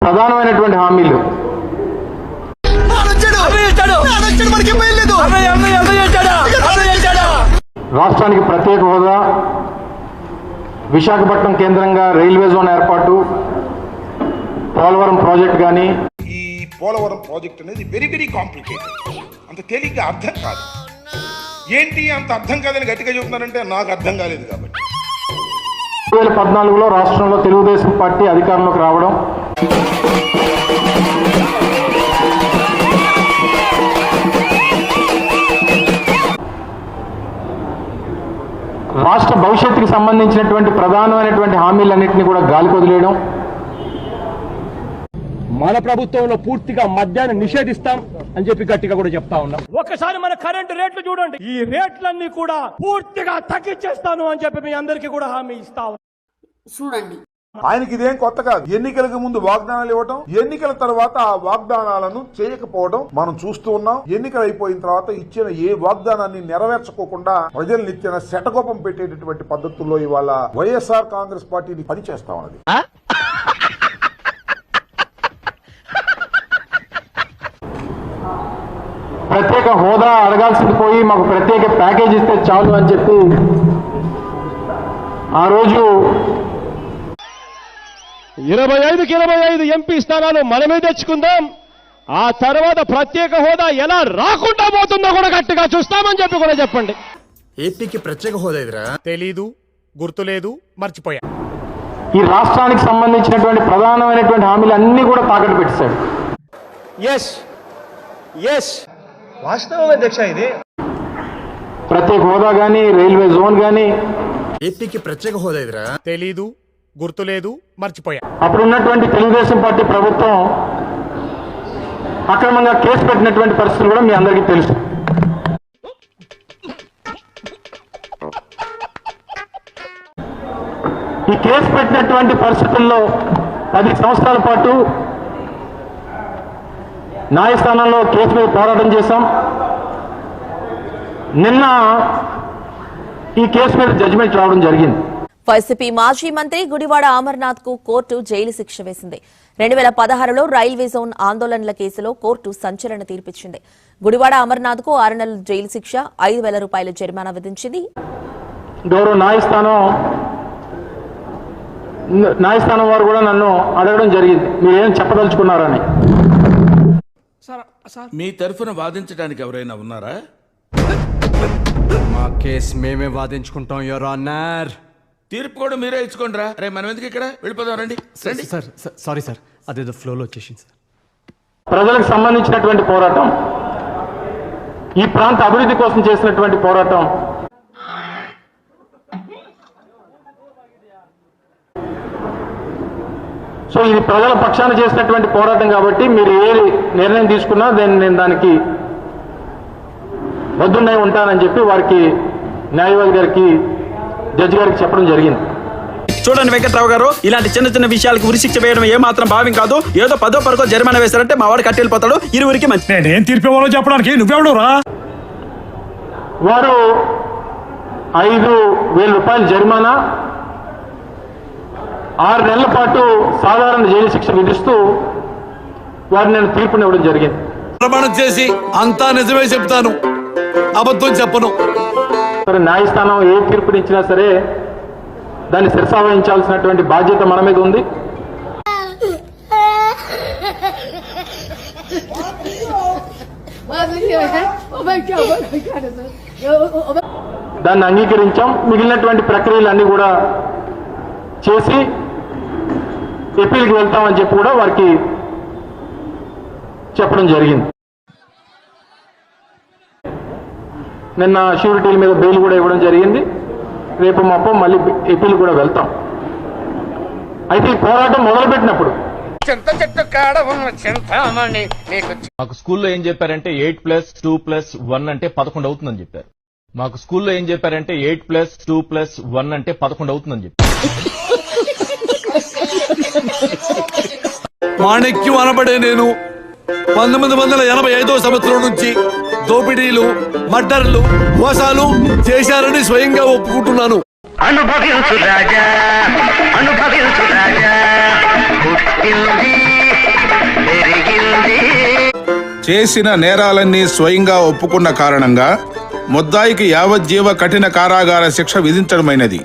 ప్రధానమైనటువంటి హామీలు రాష్ట్రానికి ప్రత్యేక హోదా, విశాఖపట్నం కేంద్రంగా రైల్వే జోన్ ఏర్పాటు, పోలవరం ప్రాజెక్ట్ కానీ. ఈ పోలవరం ప్రాజెక్ట్ అనేది వెరీ వెరీ కాంప్లికేటెడ్, అంత తేలిగ్గా అర్థం కాదు. ఏంటి అంత అర్థం కాదని గట్టిగా చెబుతున్నారంటే నాకు అర్థం కాలేదు. కాబట్టి 2014లో రాష్ట్రంలో తెలుగుదేశం పార్టీ అధికారంలోకి రావడం, రాష్ట్ర భవిష్యత్తుకి సంబంధించినటువంటి ప్రధానమైనటువంటి హామీలన్నింటినీ కూడా గాలికి వదిలేయడం. మన ప్రభుత్వంలో పూర్తిగా మద్యాన్ని నిషేధిస్తాం అని చెప్పి గట్టిగా కూడా చెప్తా ఉన్నాం. ఒకసారి మన కరెంటు రేట్లు చూడండి, ఈ రేట్లన్నీ కూడా పూర్తిగా తగ్గించేస్తాను అని చెప్పి మీ అందరికీ కూడా హామీ ఇస్తా చూడండి. ఆయనకి ఇదేం కొత్త కాదు. ఎన్నికలకు ముందు వాగ్దానాలు ఇవ్వడం, ఎన్నికల తర్వాత ఆ వాగ్దానాలను చేయకపోవడం మనం చూస్తూ ఉన్నాం. ఎన్నికలు అయిపోయిన తర్వాత ఇచ్చిన ఏ వాగ్దానాన్ని నెరవేర్చుకోకుండా ప్రజల్ని ఇచ్చిన శటకోపం పెట్టేటటువంటి పద్ధతుల్లో ఇవాళ వైఎస్ఆర్ కాంగ్రెస్ పార్టీని పనిచేస్తా ఉన్నది. ప్రత్యేక హోదా అడగాల్సింది పోయి మాకు ప్రత్యేక ప్యాకేజ్ ఇస్తే చాలు అని చెప్పి ఆ రోజు 25కి 25 ఎంపీ స్థానాలు మనమే తెచ్చుకుందాం, ఆ తర్వాత ప్రత్యేక హోదా ఎలా రాకుండా పోతుందో కూడా గట్టిగా చూస్తామని చెప్పి కూడా చెప్పండి. ఏపీకి ప్రత్యేక హోదా ఎదురా తెలీదు, గుర్తులేదు, మర్చిపోయా. ఈ రాష్ట్రానికి సంబంధించినటువంటి ప్రధానమైనటువంటి హామీలు అన్ని కూడా తాకట్టు పెట్టేశాడు. వాస్తవం అధ్యక్ష ఇది. ప్రత్యేక హోదా కానీ, రైల్వే జోన్ కానీ. ఏపీకి ప్రత్యేక హోదా ఎదురా తెలీదు, గుర్తులేదు, మర్చిపోయా. అప్పుడు ఉన్నటువంటి తెలుగుదేశం పార్టీ ప్రభుత్వం అక్రమంగా కేసు పెట్టినటువంటి పరిస్థితులు కూడా మీ అందరికీ తెలుసు. ఈ కేసు పెట్టినటువంటి పరిస్థితుల్లో 10 సంవత్సరాల పాటు న్యాయస్థానంలో కేసు మీద పోరాటం చేశాం. నిన్న ఈ కేసు మీద జడ్జిమెంట్ రావడం జరిగింది. వైసీపీ మాజీ మంత్రి గుడివాడ అమర్నాథ్ కు కోర్టు జైలు శిక్ష వేసింది. 2016లో రైల్వే జోన్ ఆందోళనల కేసులో కోర్టు సంచలన తీర్పిచ్చింది. గుడివాడ అమర్నాథ్ కు 6 నెలల జైలు శిక్ష, 5,000 రూపాయల జరిమానా విధించింది. గౌరవ న్యాయస్థానం వారు కూడా నన్ను అడగడం జరిగింది, మీరేం చెప్పదలుచుకున్నారని. మీ తరఫున వాదించడానికి ఎవరైనా ఉన్నారా? మా కేసు మేమే వాదించుకుంటాం యువర్ ఆనర్. తీర్పు కూడా మీరే ఇచ్చుకోండి రా. రే మనం ఎందుకు ఇక్కడ, వెళ్ళిపోదాం రండి. సారీ సార్, అదేదో ఫ్లోలో వచ్చేసింది సార్. ప్రజలకు సంబంధించినటువంటి పోరాటం, ఈ ప్రాంత అభివృద్ధి కోసం చేసినటువంటి పోరాటం, సో ఇది ప్రజల పక్షాన చేసినటువంటి పోరాటం కాబట్టి మీరు ఏ నిర్ణయం తీసుకున్నా నేను దానికి వద్దునే ఉంటానని చెప్పి వారికి, న్యాయవాది గారికి, జడ్జి గారికి చెప్పడం జరిగింది. చూడండి వెంకట్రావు గారు, ఇలాంటి చిన్న చిన్న విషయాలకు ఉరిశిక్ష వేయడం ఏమాత్రం భావ్యం కాదు. ఏదో 10వ పరకో జరిమానా వేశారంటే మా వాడు కట్టెళ్ళిపోతాడు. ఇరువురికి మంచి. నేనేం తీర్పు ఇవ్వాలో చెప్పడానికి నువ్వెవడురా? వారు 5,000 రూపాయల జరిమానా, 6 నెలల పాటు సాధారణ జైలు శిక్ష విధిస్తూ వారు నేను తీర్పునివ్వడం జరిగింది. ప్రమాణం చేసి అంతా నిజమే చెప్తాను, అబద్ధం చెప్పను. సరే, న్యాయస్థానం ఏ తీర్పునిచ్చినా సరే దాన్ని శిరసావహించాల్సినటువంటి బాధ్యత మన మీద ఉంది. దాన్ని అంగీకరించాం. మిగిలినటువంటి ప్రక్రియలన్నీ కూడా చేసి ఎప్పీల్కి వెళ్తామని చెప్పి కూడా వారికి చెప్పడం జరిగింది. నిన్న షూరిటీల మీద బెయిల్ కూడా ఇవ్వడం జరిగింది. రేపు మాపం మళ్ళీ ఎప్పీల్ కూడా వెళ్తాం. అయితే ఈ పోరాటం మొదలుపెట్టినప్పుడు మాకు స్కూల్లో ఏం చెప్పారంటే 8+2+1 అంటే 11 అవుతుందని చెప్పారు. మాకు స్కూల్లో ఏం చెప్పారంటే 8+2+1 అంటే 11 అవుతుందని చెప్పారు. మాణిక్యం అనబడే నేను 1985వ సంవత్సరం నుంచి దోపిడీలు, మర్డర్లు, మోసాలు చేశారని స్వయంగా ఒప్పుకుంటున్నాను. అనుభవించు రాజా, అనుభవించు రాజా, పుట్టింది చేసిన నేరాలన్నీ స్వయంగా ఒప్పుకున్న కారణంగా ముద్దాయికి యావజ్జీవ కఠిన కారాగార శిక్ష విధించడమైనది.